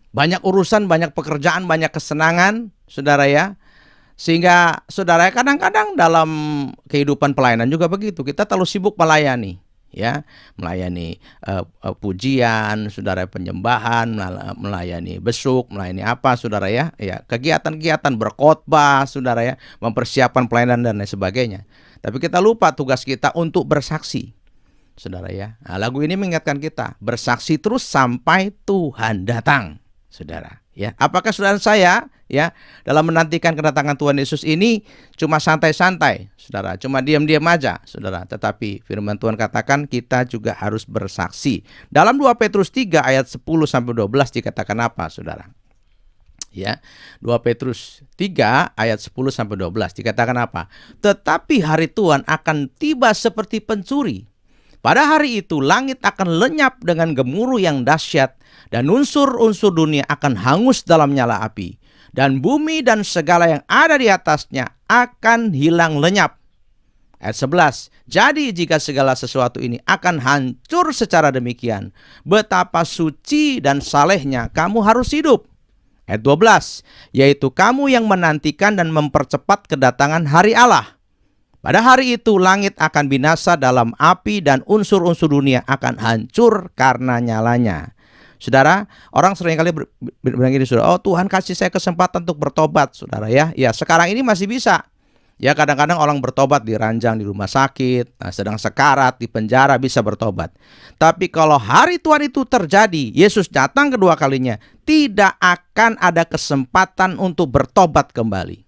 Banyak urusan, banyak pekerjaan, banyak kesenangan, saudara ya. Sehingga saudara kadang-kadang dalam kehidupan pelayanan juga begitu. Kita terlalu sibuk melayani, ya, melayani pujian, saudara, penyembahan, melayani besuk, melayani apa, saudara ya, ya, kegiatan-kegiatan berkhotbah, saudara ya, mempersiapkan pelayanan dan lain sebagainya. Tapi kita lupa tugas kita untuk bersaksi, saudara ya. Nah, lagu ini mengingatkan kita bersaksi terus sampai Tuhan datang. Saudara, ya, apakah saudara saya ya dalam menantikan kedatangan Tuhan Yesus ini cuma santai-santai, saudara, cuma diam-diam aja, saudara, tetapi firman Tuhan katakan kita juga harus bersaksi. Dalam 2 Petrus 3 ayat 10 sampai 12 dikatakan apa, saudara? Ya, 2 Petrus 3 ayat 10 sampai 12 dikatakan apa? Tetapi hari Tuhan akan tiba seperti pencuri. Pada hari itu langit akan lenyap dengan gemuruh yang dahsyat dan unsur-unsur dunia akan hangus dalam nyala api dan bumi dan segala yang ada di atasnya akan hilang lenyap. Ayat 11. Jadi jika segala sesuatu ini akan hancur secara demikian, betapa suci dan salehnya kamu harus hidup. Ayat 12. Yaitu kamu yang menantikan dan mempercepat kedatangan hari Allah. Pada hari itu langit akan binasa dalam api dan unsur-unsur dunia akan hancur karena nyalanya. Saudara, orang seringkali bilang gini, saudara, oh Tuhan kasih saya kesempatan untuk bertobat, saudara ya. Ya, sekarang ini masih bisa. Ya, kadang-kadang orang bertobat di ranjang di rumah sakit, sedang sekarat, di penjara bisa bertobat. Tapi kalau hari Tuhan itu terjadi, Yesus datang kedua kalinya, tidak akan ada kesempatan untuk bertobat kembali.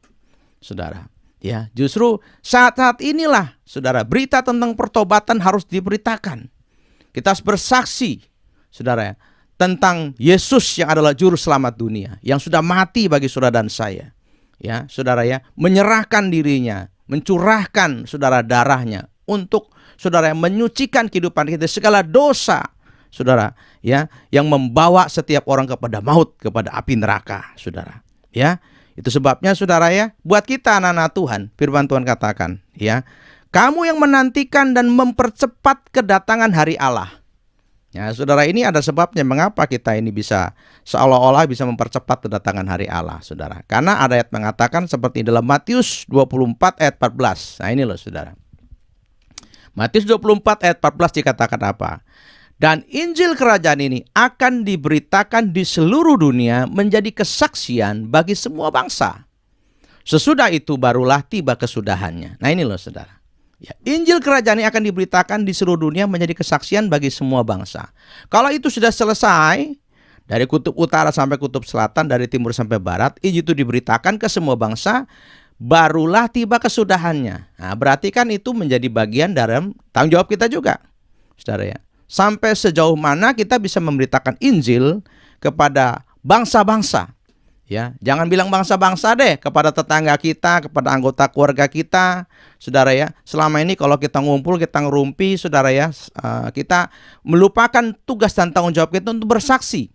Saudara, ya, justru saat-saat inilah, saudara, berita tentang pertobatan harus diberitakan. Kita harus bersaksi, saudara, tentang Yesus yang adalah juru selamat dunia, yang sudah mati bagi saudara dan saya. Ya, saudara ya, menyerahkan dirinya, mencurahkan saudara darahnya untuk saudara menyucikan kehidupan kita dari segala dosa, saudara, ya, yang membawa setiap orang kepada maut, kepada api neraka, saudara. Ya, itu sebabnya saudara ya, buat kita anak-anak Tuhan, firman Tuhan katakan, ya, kamu yang menantikan dan mempercepat kedatangan hari Allah. Ya, saudara, ini ada sebabnya mengapa kita ini bisa seolah-olah bisa mempercepat kedatangan hari Allah, saudara. Karena ada ayat mengatakan seperti dalam Matius 24 ayat 14. Nah, ini loh, saudara. Matius 24 ayat 14 dikatakan apa? Dan Injil kerajaan ini akan diberitakan di seluruh dunia menjadi kesaksian bagi semua bangsa. Sesudah itu barulah tiba kesudahannya. Nah, ini loh, saudara. Ya, Injil kerajaan ini akan diberitakan di seluruh dunia menjadi kesaksian bagi semua bangsa. Kalau itu sudah selesai, dari kutub utara sampai kutub selatan, dari timur sampai barat, Injil itu diberitakan ke semua bangsa, barulah tiba kesudahannya. Nah, berarti kan itu menjadi bagian dalam tanggung jawab kita juga, saudara ya. Sampai sejauh mana kita bisa memberitakan Injil kepada bangsa-bangsa. Ya, jangan bilang bangsa-bangsa deh, kepada tetangga kita, kepada anggota keluarga kita, saudara ya. Selama ini kalau kita ngumpul, kita ngerumpi, saudara ya, kita melupakan tugas dan tanggung jawab kita untuk bersaksi.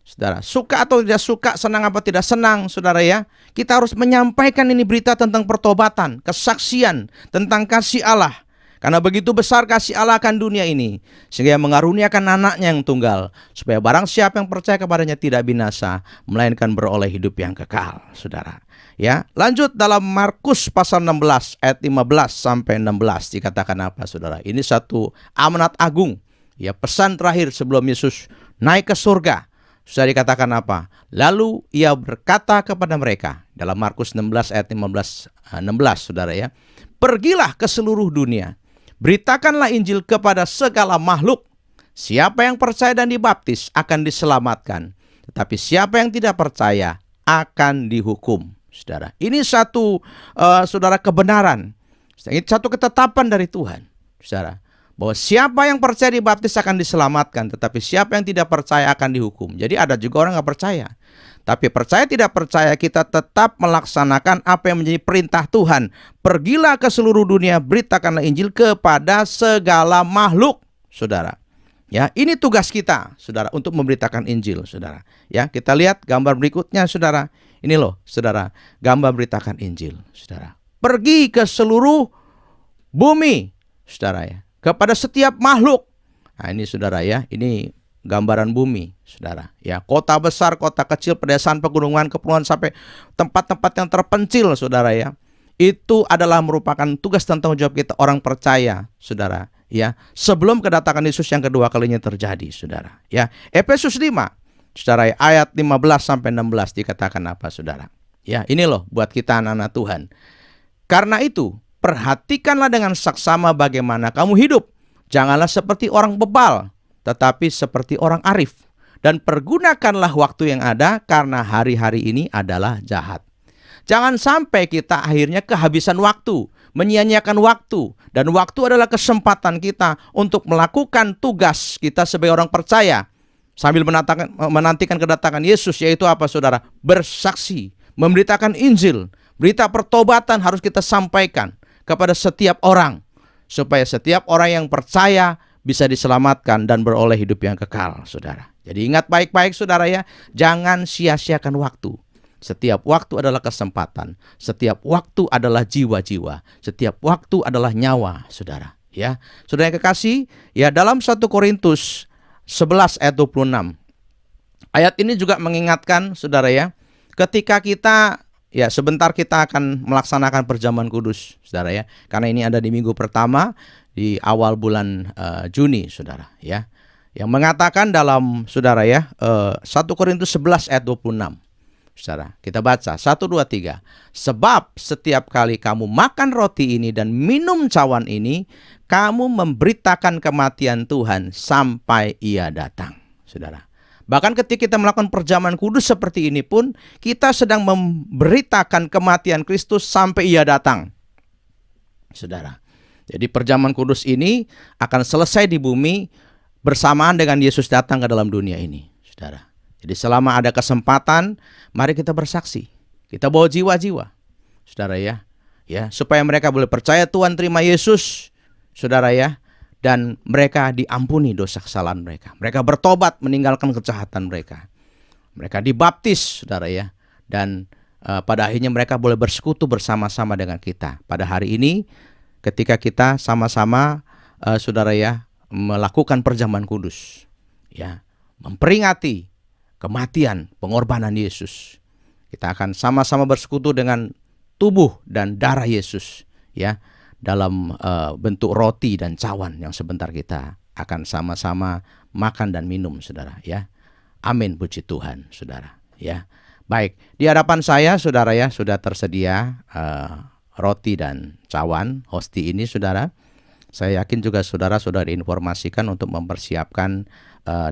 Saudara, suka atau tidak suka, senang apa tidak senang, saudara ya, kita harus menyampaikan ini berita tentang pertobatan, kesaksian, tentang kasih Allah. Karena begitu besar kasih Allah akan dunia ini, sehingga mengaruniakan anaknya yang tunggal, supaya barang siapa yang percaya kepadanya tidak binasa, melainkan beroleh hidup yang kekal, saudara. Ya, lanjut dalam Markus pasal 16 ayat 15 sampai 16 dikatakan apa, saudara? Ini satu amanat agung, ya, pesan terakhir sebelum Yesus naik ke surga. Sudah dikatakan apa? Lalu ia berkata kepada mereka dalam Markus 16 ayat 16, saudara ya, pergilah ke seluruh dunia. Beritakanlah Injil kepada segala makhluk. Siapa yang percaya dan dibaptis akan diselamatkan, tetapi siapa yang tidak percaya akan dihukum. Saudara, ini satu saudara kebenaran. Ini satu ketetapan dari Tuhan, saudara, bahwa siapa yang percaya dibaptis akan diselamatkan, tetapi siapa yang tidak percaya akan dihukum. Jadi ada juga orang nggak percaya. Tapi percaya tidak percaya, kita tetap melaksanakan apa yang menjadi perintah Tuhan. Pergilah ke seluruh dunia, beritakanlah Injil kepada segala makhluk, saudara. Ya, ini tugas kita, saudara, untuk memberitakan Injil, saudara. Ya, kita lihat gambar berikutnya, saudara. Ini loh, saudara, gambar beritakan Injil, saudara. Pergi ke seluruh bumi, saudara ya, kepada setiap makhluk. Nah, ini saudara ya, ini gambaran bumi, saudara. Ya, kota besar, kota kecil, pedesaan, pegunungan, kepulauan, sampai tempat-tempat yang terpencil, saudara ya. Itu adalah merupakan tugas dan tanggung jawab kita orang percaya, saudara. Ya, sebelum kedatangan Yesus yang kedua kalinya terjadi, saudara. Ya, Efesus 5, saudara, ayat 15 sampai 16 dikatakan apa, saudara? Ya, ini loh buat kita anak-anak Tuhan. Karena itu, perhatikanlah dengan saksama bagaimana kamu hidup. Janganlah seperti orang bebal, tetapi seperti orang arif. Dan pergunakanlah waktu yang ada, karena hari-hari ini adalah jahat. Jangan sampai kita akhirnya kehabisan waktu, menyia-nyiakan waktu. Dan waktu adalah kesempatan kita untuk melakukan tugas kita sebagai orang percaya, sambil menantikan kedatangan Yesus, yaitu apa, saudara? Bersaksi, memberitakan Injil. Berita pertobatan harus kita sampaikan kepada setiap orang, supaya setiap orang yang percaya bisa diselamatkan dan beroleh hidup yang kekal, saudara. Jadi ingat baik-baik, saudara ya, jangan sia-siakan waktu. Setiap waktu adalah kesempatan, setiap waktu adalah jiwa-jiwa, setiap waktu adalah nyawa, saudara. Ya, saudara yang kekasih, ya, dalam 1 Korintus 11 ayat 26. Ayat ini juga mengingatkan, saudara ya, ketika kita, ya, sebentar kita akan melaksanakan perjamuan kudus, saudara ya. Karena ini ada di minggu pertama di awal bulan Juni, saudara ya. Yang mengatakan dalam, saudara ya, 1 Korintus 11 ayat 26. Saudara, kita baca 1, 2, 3. Sebab setiap kali kamu makan roti ini dan minum cawan ini, kamu memberitakan kematian Tuhan sampai Ia datang, saudara. Bahkan ketika kita melakukan perjamuan kudus seperti ini pun, kita sedang memberitakan kematian Kristus sampai Ia datang, saudara. Jadi perjamuan kudus ini akan selesai di bumi bersamaan dengan Yesus datang ke dalam dunia ini, saudara. Jadi selama ada kesempatan, mari kita bersaksi. Kita bawa jiwa-jiwa, saudara ya, supaya mereka boleh percaya Tuhan, terima Yesus, saudara ya, dan mereka diampuni dosa kesalahan mereka. Mereka bertobat meninggalkan kejahatan mereka. Mereka dibaptis, saudara ya, dan pada akhirnya mereka boleh bersekutu bersama-sama dengan kita. Pada hari ini ketika kita sama-sama saudara ya melakukan perjamuan kudus, ya, memperingati kematian pengorbanan Yesus. Kita akan sama-sama bersekutu dengan tubuh dan darah Yesus, ya, dalam bentuk roti dan cawan yang sebentar kita akan sama-sama makan dan minum, saudara ya. Amin, puji Tuhan, saudara ya. Baik, di hadapan saya saudara ya sudah tersedia roti dan cawan hosti ini, saudara. Saya yakin juga saudara sudah diinformasikan untuk mempersiapkan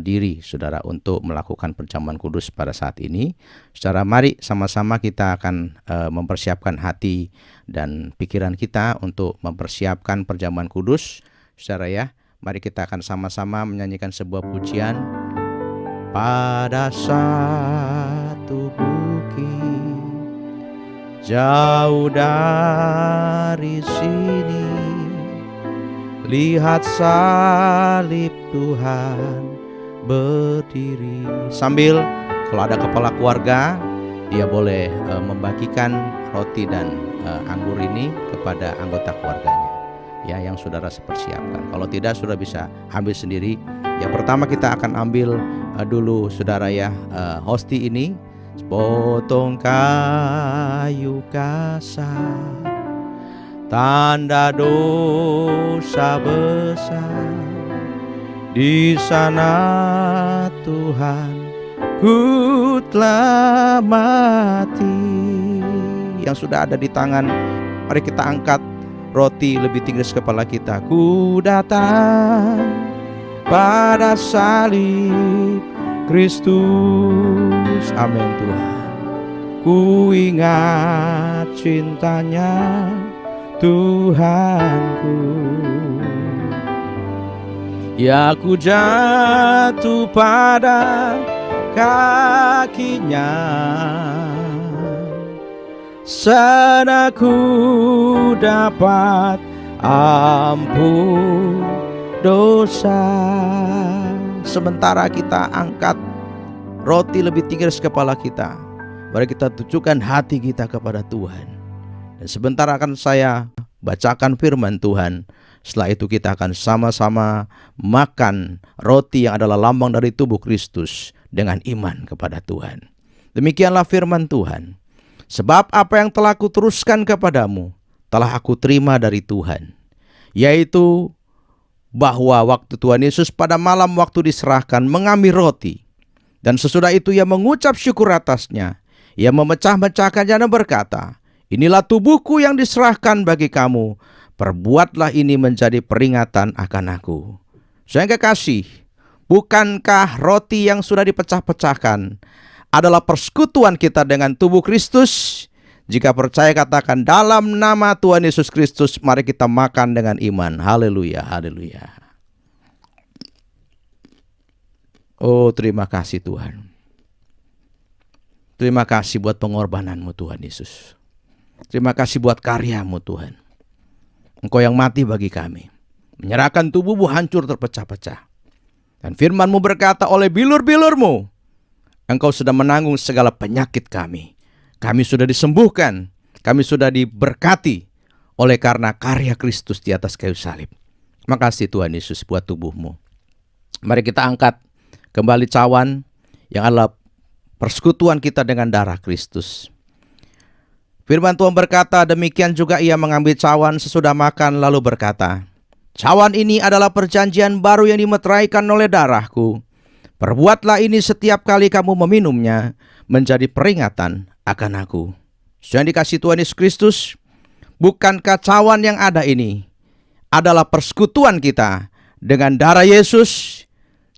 diri saudara untuk melakukan perjamuan kudus pada saat ini. Saudara, mari sama-sama kita akan mempersiapkan hati dan pikiran kita untuk mempersiapkan perjamuan kudus, saudara ya. Mari kita akan sama-sama menyanyikan sebuah pujian. Pada satu bukit jauh dari sini, lihat salib Tuhan berdiri. Sambil kalau ada kepala keluarga, dia boleh membagikan roti dan anggur ini kepada anggota keluarganya, ya, yang saudara persiapkan. Kalau tidak, saudara bisa ambil sendiri. Yang pertama kita akan ambil dulu saudara ya hosti ini, sepotong kayu kasar, tanda dosa besar. Di sana Tuhan ku telah mati. Yang sudah ada di tangan, mari kita angkat roti lebih tinggi dari kepala kita. Ku datang pada salib Kristus, amin Tuhan. Ku ingat cintanya Tuhanku. Ya, ku jatuh pada kakinya, sana ku dapat ampun dosa. Sementara kita angkat roti lebih tinggi dari kepala kita, mari kita tujukan hati kita kepada Tuhan. Dan sebentar akan saya bacakan firman Tuhan. Setelah itu kita akan sama-sama makan roti yang adalah lambang dari tubuh Kristus dengan iman kepada Tuhan. Demikianlah firman Tuhan. Sebab apa yang telah kuteruskan kepadamu telah aku terima dari Tuhan, yaitu bahwa waktu Tuhan Yesus pada malam waktu diserahkan mengambil roti, dan sesudah itu ia mengucap syukur atasnya, ia memecah-mecahkannya dan berkata, inilah tubuhku yang diserahkan bagi kamu, perbuatlah ini menjadi peringatan akan aku. Saudara kekasih, bukankah roti yang sudah dipecah-pecahkan adalah persekutuan kita dengan tubuh Kristus? Jika percaya katakan dalam nama Tuhan Yesus Kristus, mari kita makan dengan iman. Haleluya, haleluya. Oh, terima kasih Tuhan. Terima kasih buat pengorbananmu Tuhan Yesus. Terima kasih buat karyamu Tuhan. Engkau yang mati bagi kami, menyerahkan tubuhmu hancur terpecah-pecah. Dan firman-Mu berkata, oleh bilur-bilur-Mu Engkau sudah menanggung segala penyakit kami. Kami sudah disembuhkan, kami sudah diberkati oleh karena karya Kristus di atas kayu salib. Makasih Tuhan Yesus buat tubuh-Mu. Mari kita angkat kembali cawan yang adalah persekutuan kita dengan darah Kristus. Firman Tuhan berkata, demikian juga ia mengambil cawan sesudah makan lalu berkata, cawan ini adalah perjanjian baru yang dimeteraikan oleh darahku. Perbuatlah ini setiap kali kamu meminumnya menjadi peringatan akan aku. Yang dikasih Tuhan Yesus Kristus, bukankah cawan yang ada ini adalah persekutuan kita dengan darah Yesus?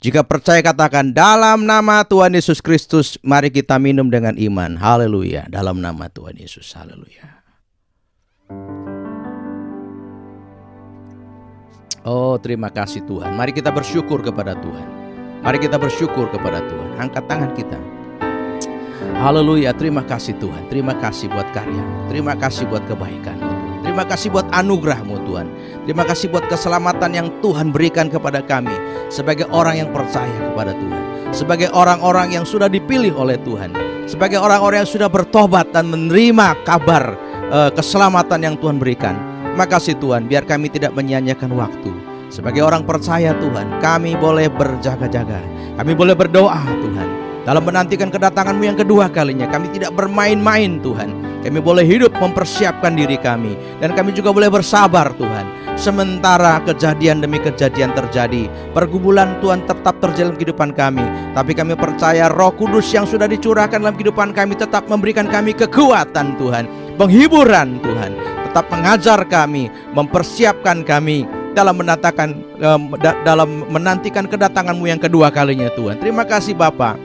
Jika percaya katakan dalam nama Tuhan Yesus Kristus, mari kita minum dengan iman. Haleluya, dalam nama Tuhan Yesus. Haleluya. Oh, terima kasih Tuhan. Mari kita bersyukur kepada Tuhan. Mari kita bersyukur kepada Tuhan. Angkat tangan kita. Haleluya, terima kasih Tuhan. Terima kasih buat karya. Terima kasih buat kebaikan-Mu Tuhan. Terima kasih buat anugerah-Mu Tuhan. Terima kasih buat keselamatan yang Tuhan berikan kepada kami sebagai orang yang percaya kepada Tuhan, sebagai orang-orang yang sudah dipilih oleh Tuhan, sebagai orang-orang yang sudah bertobat dan menerima kabar keselamatan yang Tuhan berikan. Makasih Tuhan, biar kami tidak menyia-nyiakan waktu. Sebagai orang percaya Tuhan, kami boleh berjaga-jaga, kami boleh berdoa Tuhan, dalam menantikan kedatangan-Mu yang kedua kalinya. Kami tidak bermain-main Tuhan. Kami boleh hidup mempersiapkan diri kami, dan kami juga boleh bersabar Tuhan. Sementara kejadian demi kejadian terjadi, pergumulan Tuhan tetap terjadi dalam kehidupan kami. Tapi kami percaya Roh Kudus yang sudah dicurahkan dalam kehidupan kami tetap memberikan kami kekuatan Tuhan, penghiburan Tuhan, tetap mengajar kami, mempersiapkan kami dalam menantikan kedatangan-Mu yang kedua kalinya Tuhan. Terima kasih Bapa.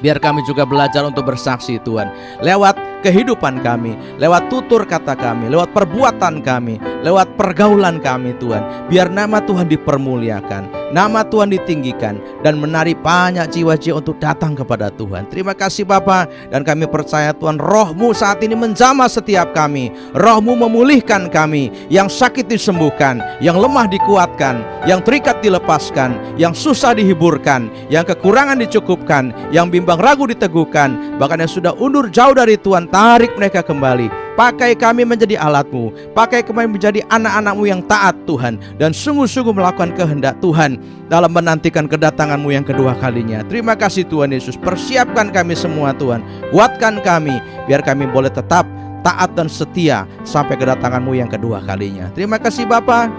Biar kami juga belajar untuk bersaksi Tuhan, lewat kehidupan kami, lewat tutur kata kami, lewat perbuatan kami, lewat pergaulan kami Tuhan. Biar nama Tuhan dipermuliakan, nama Tuhan ditinggikan, dan menarik banyak jiwa-jiwa untuk datang kepada Tuhan. Terima kasih Bapa, dan kami percaya Tuhan, Roh-Mu saat ini menjamah setiap kami. Roh-Mu memulihkan kami, yang sakit disembuhkan, yang lemah dikuatkan, yang terikat dilepaskan, yang susah dihiburkan, yang kekurangan dicukupkan, yang bimbang ragu diteguhkan, bahkan yang sudah undur jauh dari Tuhan, tarik mereka kembali. Pakai kami menjadi alat-Mu, pakai kami menjadi anak-anak-Mu yang taat Tuhan, dan sungguh-sungguh melakukan kehendak Tuhan dalam menantikan kedatangan-Mu yang kedua kalinya. Terima kasih Tuhan Yesus, persiapkan kami semua Tuhan, kuatkan kami, biar kami boleh tetap taat dan setia sampai kedatangan-Mu yang kedua kalinya. Terima kasih Bapa.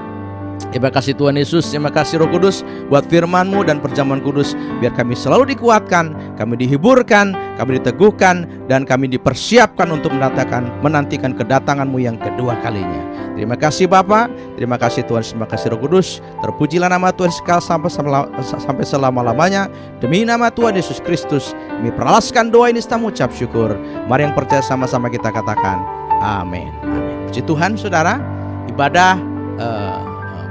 Terima kasih Tuhan Yesus, terima kasih Roh Kudus buat firman-Mu dan perjamuan kudus. Biar kami selalu dikuatkan, kami dihiburkan, kami diteguhkan, dan kami dipersiapkan untuk menantikan kedatangan-Mu yang kedua kalinya. Terima kasih Bapa, terima kasih Tuhan, terima kasih Roh Kudus. Terpujilah nama Tuhan sekali sampai selama-lamanya. Demi nama Tuhan Yesus Kristus, kami peralaskan doa ini setelah mengucap syukur. Mari yang percaya sama-sama kita katakan amin. Amin. Puji Tuhan saudara, ibadah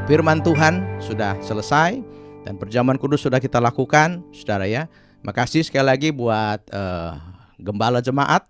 firman Tuhan sudah selesai dan perjamuan kudus sudah kita lakukan, saudara ya. Makasih sekali lagi buat gembala jemaat,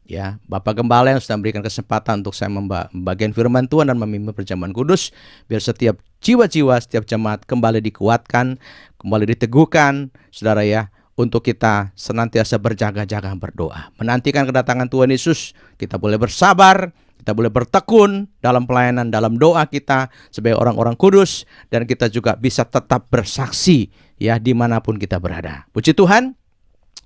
ya, Bapak Gembala yang sudah memberikan kesempatan untuk saya membagikan firman Tuhan dan memimpin perjamuan kudus. Biar setiap jiwa-jiwa, setiap jemaat kembali dikuatkan, kembali diteguhkan, saudara ya, untuk kita senantiasa berjaga-jaga berdoa, menantikan kedatangan Tuhan Yesus. Kita boleh bersabar, kita boleh bertekun dalam pelayanan, dalam doa kita sebagai orang-orang kudus, dan kita juga bisa tetap bersaksi ya dimanapun kita berada. Puji Tuhan.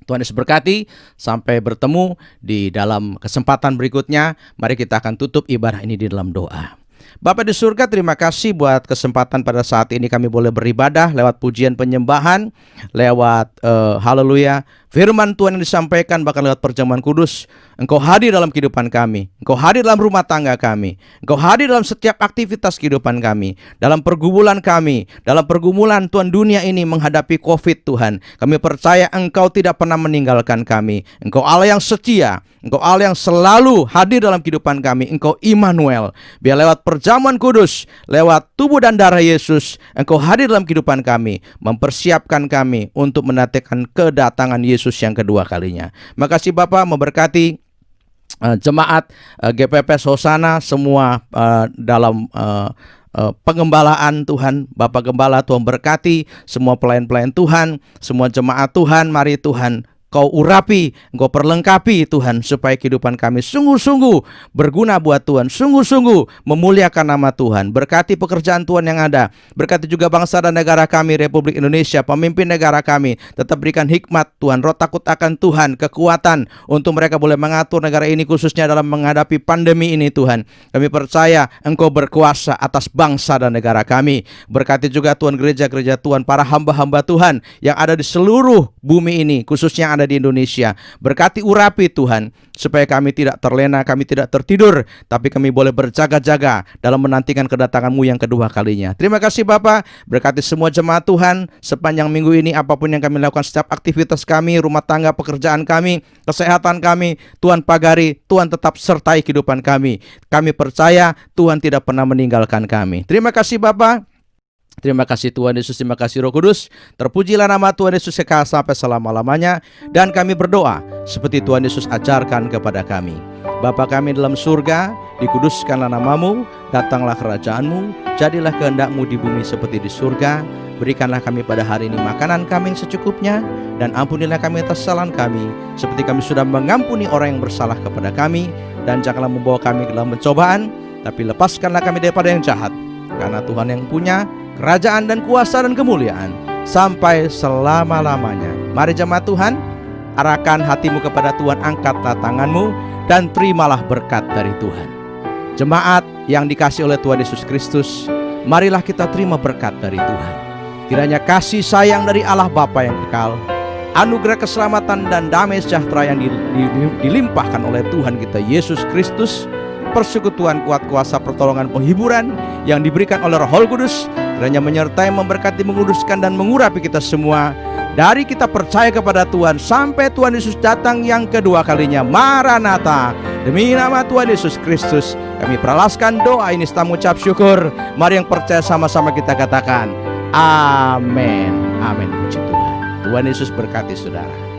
Tuhan Yesus berkati. Sampai bertemu di dalam kesempatan berikutnya. Mari kita akan tutup ibadah ini di dalam doa. Bapa di surga, terima kasih buat kesempatan pada saat ini kami boleh beribadah lewat pujian penyembahan, lewat haleluya firman Tuhan yang disampaikan, bahkan lewat perjamuan kudus. Engkau hadir dalam kehidupan kami, Engkau hadir dalam rumah tangga kami, Engkau hadir dalam setiap aktivitas kehidupan kami, dalam pergumulan kami, dalam pergumulan Tuhan dunia ini menghadapi COVID Tuhan. Kami percaya Engkau tidak pernah meninggalkan kami. Engkau Allah yang setia, Engkau Allah yang selalu hadir dalam kehidupan kami. Engkau Immanuel. Biar lewat perjamuan kudus, lewat tubuh dan darah Yesus, Engkau hadir dalam kehidupan kami, mempersiapkan kami untuk menantikan kedatangan Yesus yang kedua kalinya. Makasih Bapak, memberkati jemaat GPPS Hosana semua dalam pengembalaan Tuhan. Bapak Gembala, Tuhan berkati semua pelayan-pelayan Tuhan, semua jemaat Tuhan. Mari Tuhan Kau urapi, Engkau perlengkapi Tuhan, supaya kehidupan kami sungguh-sungguh berguna buat Tuhan, sungguh-sungguh memuliakan nama Tuhan. Berkati pekerjaan Tuhan yang ada, berkati juga bangsa dan negara kami, Republik Indonesia, pemimpin negara kami. Tetap berikan hikmat Tuhan, roh takut akan Tuhan, kekuatan untuk mereka boleh mengatur negara ini, khususnya dalam menghadapi pandemi ini Tuhan. Kami percaya Engkau berkuasa atas bangsa dan negara kami. Berkati juga Tuhan gereja-gereja Tuhan, para hamba-hamba Tuhan yang ada di seluruh bumi ini, khususnya yang ada di Indonesia. Berkati urapi Tuhan, supaya kami tidak terlena, kami tidak tertidur, tapi kami boleh berjaga-jaga dalam menantikan kedatangan-Mu yang kedua kalinya. Terima kasih Bapak. Berkati semua jemaat Tuhan sepanjang minggu ini, apapun yang kami lakukan, setiap aktivitas kami, rumah tangga, pekerjaan kami, kesehatan kami, Tuhan pagari, Tuhan tetap sertai kehidupan kami. Kami percaya Tuhan tidak pernah meninggalkan kami. Terima kasih Bapak. Terima kasih Tuhan Yesus, terima kasih Roh Kudus. Terpujilah nama Tuhan Yesus sampai selama-lamanya. Dan kami berdoa seperti Tuhan Yesus ajarkan kepada kami. Bapa kami dalam surga, dikuduskanlah namamu, datanglah kerajaanmu, jadilah kehendak-mu di bumi seperti di surga. Berikanlah kami pada hari ini makanan kami yang secukupnya, dan ampunilah kami atas kesalahan kami, seperti kami sudah mengampuni orang yang bersalah kepada kami. Dan janganlah membawa kami ke dalam pencobaan, tapi lepaskanlah kami daripada yang jahat. Karena Tuhan yang punya kerajaan dan kuasa dan kemuliaan sampai selama-lamanya. Mari jemaat Tuhan, arahkan hatimu kepada Tuhan, angkatlah tanganmu, dan terimalah berkat dari Tuhan. Jemaat yang dikasihi oleh Tuhan Yesus Kristus, marilah kita terima berkat dari Tuhan. Kiranya kasih sayang dari Allah Bapa yang kekal, anugerah keselamatan dan damai sejahtera yang dilimpahkan oleh Tuhan kita Yesus Kristus, persekutuan kuat kuasa pertolongan penghiburan yang diberikan oleh Roh Kudus, kiranya menyertai, memberkati, menguduskan dan mengurapi kita semua. Dari kita percaya kepada Tuhan sampai Tuhan Yesus datang yang kedua kalinya. Maranatha. Demi nama Tuhan Yesus Kristus kami peralaskan doa ini setelah mengucap syukur. Mari yang percaya sama-sama kita katakan amin. Amin. Puji Tuhan. Tuhan Yesus berkati saudara.